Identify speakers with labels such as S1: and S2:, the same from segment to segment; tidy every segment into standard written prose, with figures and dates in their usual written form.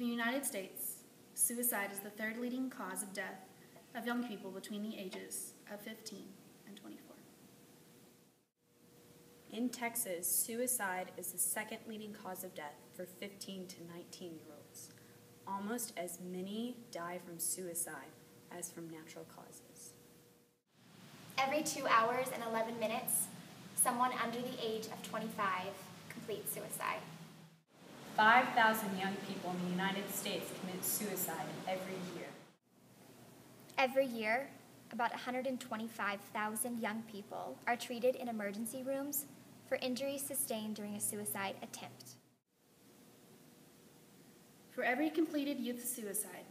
S1: the United States, suicide is the third leading cause of death of young people between the ages of 15 and 24.
S2: In Texas, suicide is the second leading cause of death for 15 to 19-year-olds. Almost as many die from suicide as from natural causes.
S3: Every 2 hours and 11 minutes, someone under the age of 25 completes suicide.
S2: 5,000 young people in the United States commit suicide every year.
S3: Every year, about 125,000 young people are treated in emergency rooms for injuries sustained during a suicide attempt.
S1: For every completed youth suicide,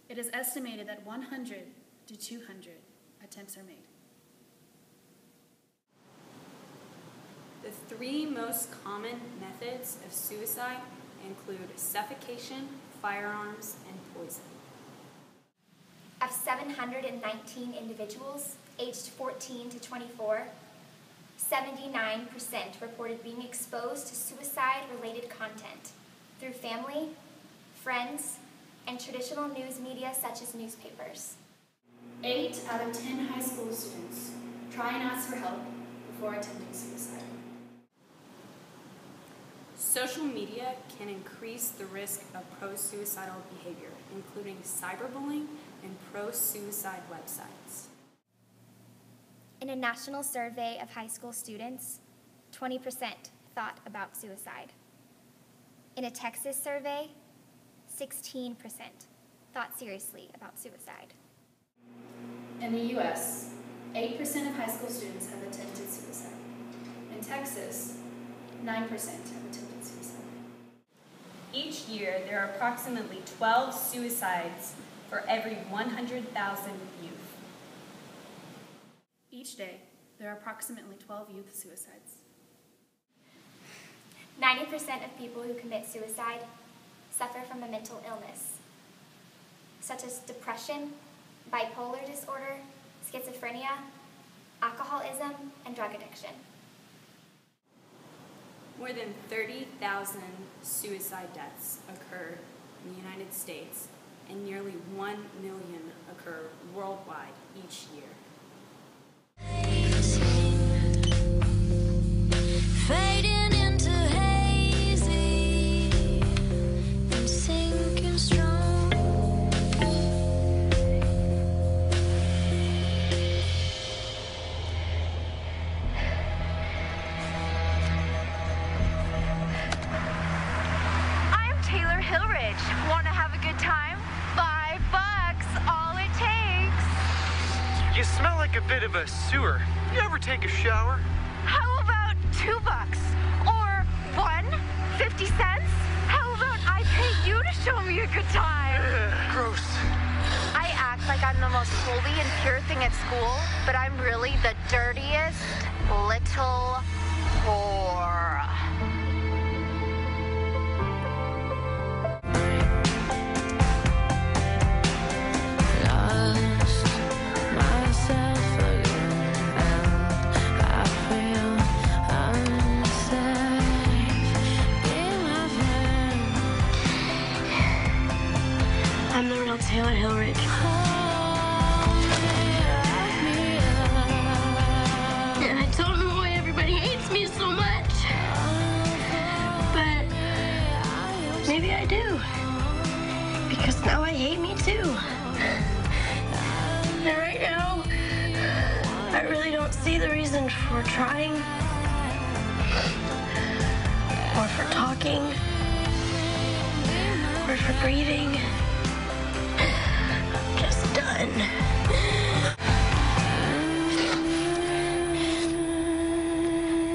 S1: it is estimated that 100 to 200 attempts are made.
S2: The three most common methods of suicide include suffocation, firearms, and poison.
S3: Of 719 individuals aged 14 to 24, 79% reported being exposed to suicide-related content through family, friends, and traditional news media such as newspapers.
S1: 8 out of 10 high school students try and ask for help before attempting suicide.
S2: Social media can increase the risk of pro-suicidal behavior, including cyberbullying and pro-suicide websites.
S3: In a national survey of high school students, 20% thought about suicide. In a Texas survey, 16% thought seriously about suicide.
S1: In the U.S., 8% of high school students have attempted suicide. In Texas, 9% have attempted suicide.
S2: Each year, there are approximately 12 suicides for every 100,000 youth.
S1: Each day, there are approximately 12 youth suicides.
S3: 90% of people who commit suicide suffer from a mental illness, such as depression, bipolar disorder, schizophrenia, alcoholism, and drug addiction.
S2: More than 30,000 suicide deaths occur in the United States, and nearly 1 million occur worldwide each year.
S4: Fading into hazy and sinking strong.
S5: I'm Taylor Hillridge. Want to have a good time? $5, all it takes.
S6: You smell like a bit of a sewer. You ever take a shower?
S5: How about $2? Or $1.50? How about I pay you to show me a good time?
S6: Gross.
S5: I act like I'm the most holy and pure thing at school, but I'm really the dirtiest little whore.
S4: Lost myself again, and I feel unsafe. Be my friend.
S7: I'm the real Taylor Hillridge. And I don't know why everybody hates me so much. But maybe I do. Because now I hate me too. And right now, I really don't see the reason for trying. Or for talking. Or for breathing. I'm just done.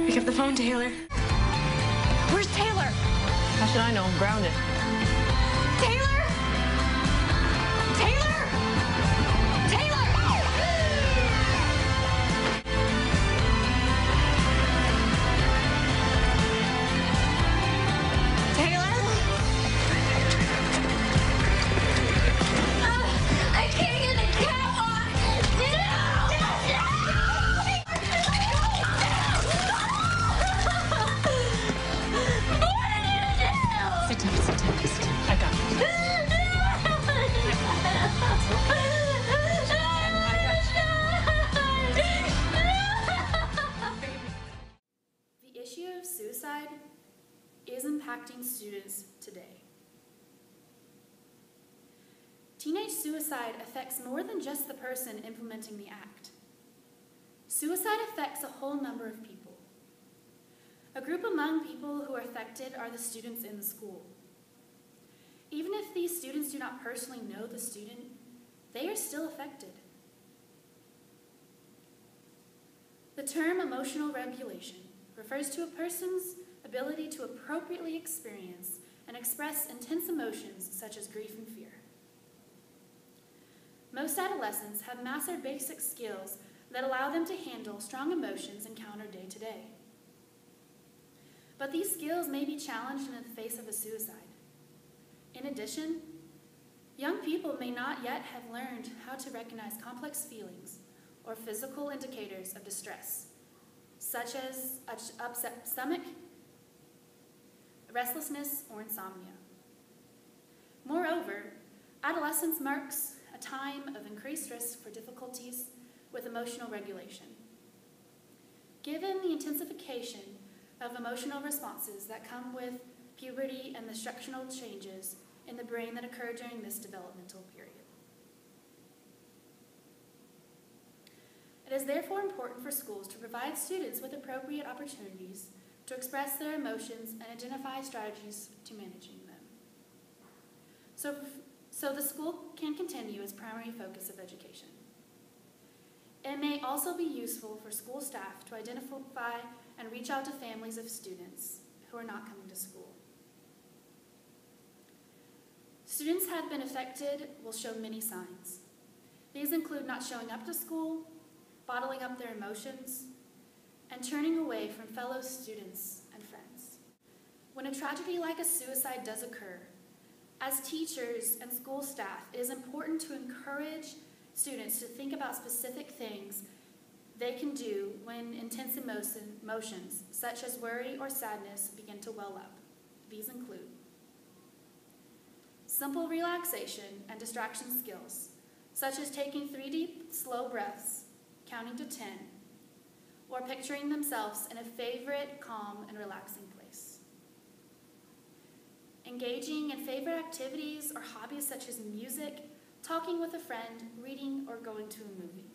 S7: Pick up the phone, Taylor.
S5: Where's Taylor?
S7: How should I know? I'm grounded.
S5: Taylor? Taylor? Taylor! Taylor?
S7: I can't get the cap on!
S5: Sit down, sit down.
S1: suicide is impacting students today. Teenage suicide affects more than just the person implementing the act. Suicide affects a whole number of people. A group among people who are affected are the students in the school. Even if these students do not personally know the student, they are still affected. The term emotional regulation refers to a person's ability to appropriately experience and express intense emotions such as grief and fear. Most adolescents have mastered basic skills that allow them to handle strong emotions encountered day to day. But these skills may be challenged in the face of a suicide. In addition, young people may not yet have learned how to recognize complex feelings or physical indicators of distress, such as an upset stomach, restlessness, or insomnia. Moreover, adolescence marks a time of increased risk for difficulties with emotional regulation. Given the intensification of emotional responses that come with puberty and the structural changes in the brain that occur during this developmental period. It is therefore important for schools to provide students with appropriate opportunities to express their emotions and identify strategies to managing them. So the school can continue its primary focus of education. It may also be useful for school staff to identify and reach out to families of students who are not coming to school. Students who have been affected will show many signs. These include not showing up to school, bottling up their emotions, and turning away from fellow students and friends. When a tragedy like a suicide does occur, as teachers and school staff, it is important to encourage students to think about specific things they can do when intense emotions, such as worry or sadness, begin to well up. These include simple relaxation and distraction skills, such as taking 3 deep, slow breaths, counting to 10, or picturing themselves in a favorite, calm, and relaxing place. Engaging in favorite activities or hobbies such as music, talking with a friend, reading, or going to a movie.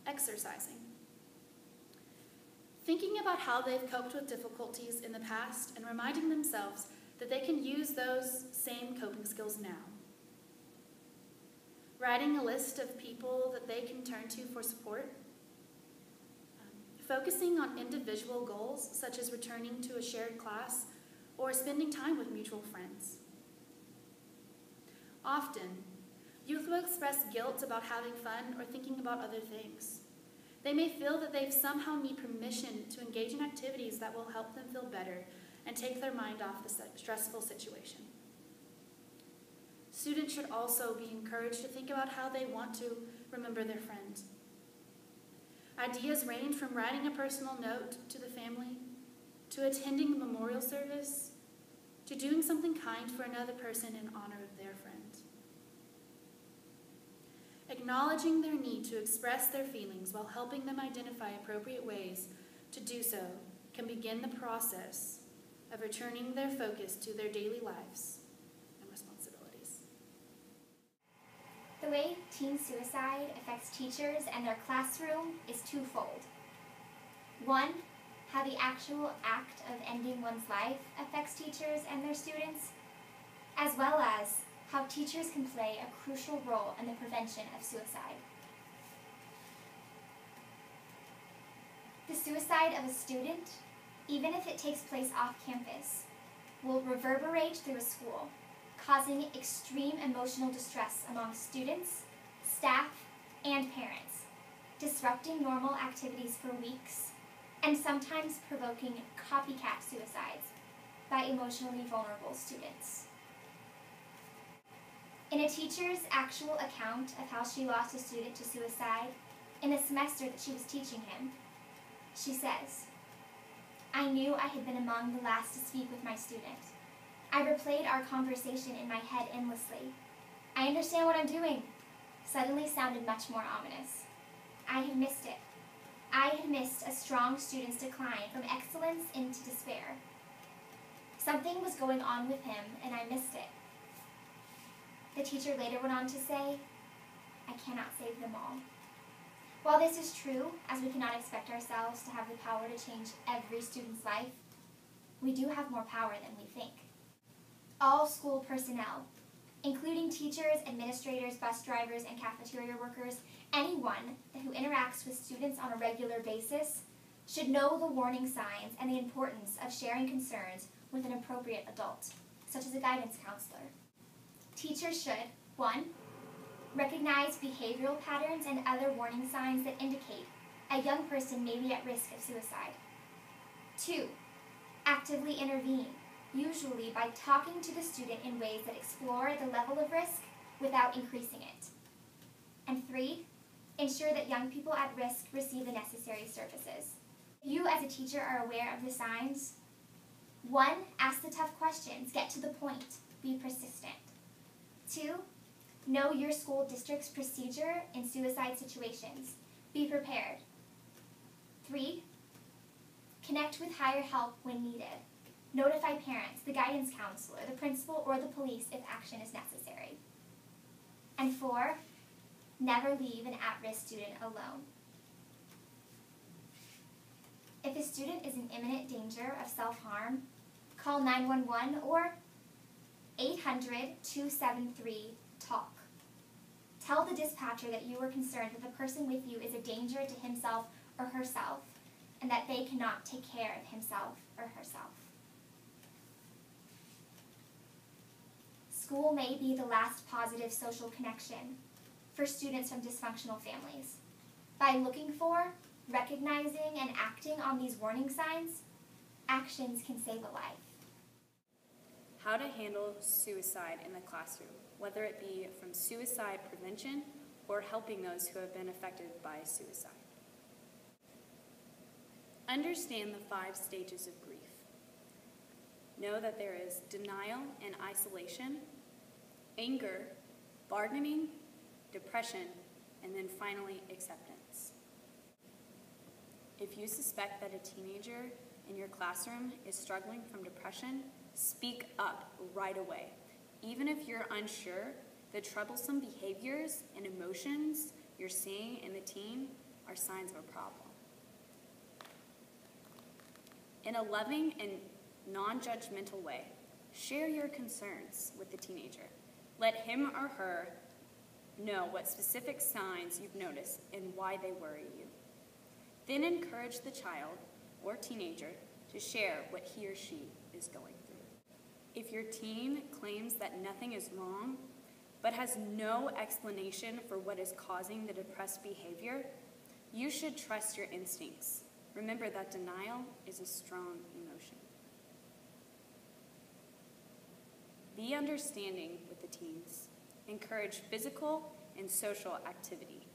S1: Exercising. Thinking about how they've coped with difficulties in the past and reminding themselves that they can use those same coping skills now. Writing a list of people that they can turn to for support. Focusing on individual goals, such as returning to a shared class or spending time with mutual friends. Often, youth will express guilt about having fun or thinking about other things. They may feel that they somehow need permission to engage in activities that will help them feel better and take their mind off the stressful situation. Students should also be encouraged to think about how they want to remember their friends. Ideas range from writing a personal note to the family, to attending a memorial service, to doing something kind for another person in honor of their friend. Acknowledging their need to express their feelings while helping them identify appropriate ways to do so can begin the process of returning their focus to their daily lives and responsibilities.
S3: The way teen suicide affects teachers and their classroom is twofold. One, how the actual act of ending one's life affects teachers and their students, as well as how teachers can play a crucial role in the prevention of suicide. The suicide of a student, even if it takes place off campus, will reverberate through a school, causing extreme emotional distress among students, staff, and parents, disrupting normal activities for weeks, and sometimes provoking copycat suicides by emotionally vulnerable students. In a teacher's actual account of how she lost a student to suicide in the semester that she was teaching him, she says, "I knew I had been among the last to speak with my student. I replayed our conversation in my head endlessly. I understand what I'm doing," suddenly sounded much more ominous. "I have missed it. I had missed a strong student's decline from excellence into despair. Something was going on with him, and I missed it. The teacher later went on to say, I cannot save them all. While this is true, as we cannot expect ourselves to have the power to change every student's life, we do have more power than we think. All school personnel, including teachers, administrators, bus drivers, and cafeteria workers, anyone who interacts with students on a regular basis, should know the warning signs and the importance of sharing concerns with an appropriate adult, such as a guidance counselor. Teachers should, 1, recognize behavioral patterns and other warning signs that indicate a young person may be at risk of suicide. 2, actively intervene, usually by talking to the student in ways that explore the level of risk without increasing it. And 3, ensure that young people at risk receive the necessary services. If you as a teacher are aware of the signs, 1, ask the tough questions, get to the point, be persistent. 2, know your school district's procedure in suicide situations, be prepared. 3, connect with higher help when needed. Notify parents, the guidance counselor, the principal, or the police if action is necessary. And 4, never leave an at-risk student alone. If a student is in imminent danger of self-harm, call 911 or 800-273-TALK. Tell the dispatcher that you are concerned that the person with you is a danger to himself or herself, and that they cannot take care of himself or herself. School may be the last positive social connection for students from dysfunctional families. By looking for, recognizing, and acting on these warning signs, actions can save a life.
S2: How to handle suicide in the classroom, whether it be from suicide prevention or helping those who have been affected by suicide. Understand the 5 stages of grief. Know that there is denial and isolation, anger, bargaining, depression, and then finally acceptance. If you suspect that a teenager in your classroom is struggling from depression, speak up right away. Even if you're unsure, the troublesome behaviors and emotions you're seeing in the teen are signs of a problem. In a loving and non-judgmental way, share your concerns with the teenager. Let him or her know what specific signs you've noticed and why they worry you. Then encourage the child or teenager to share what he or she is going through. If your teen claims that nothing is wrong, but has no explanation for what is causing the depressed behavior, you should trust your instincts. Remember that denial is a strong emotion. Be understanding with the teens. Encourage physical and social activity.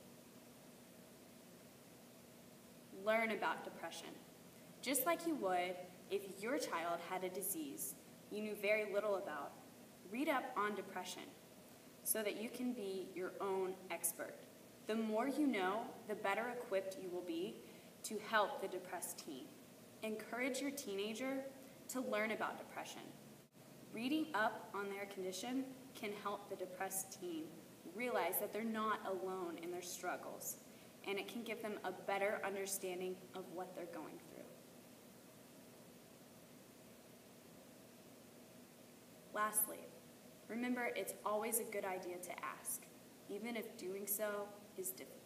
S2: Learn about depression. Just like you would if your child had a disease you knew very little about, read up on depression so that you can be your own expert. The more you know, the better equipped you will be to help the depressed teen. Encourage your teenager to learn about depression. Reading up on their condition can help the depressed teen realize that they're not alone in their struggles, and it can give them a better understanding of what they're going through. Lastly, remember it's always a good idea to ask, even if doing so is difficult.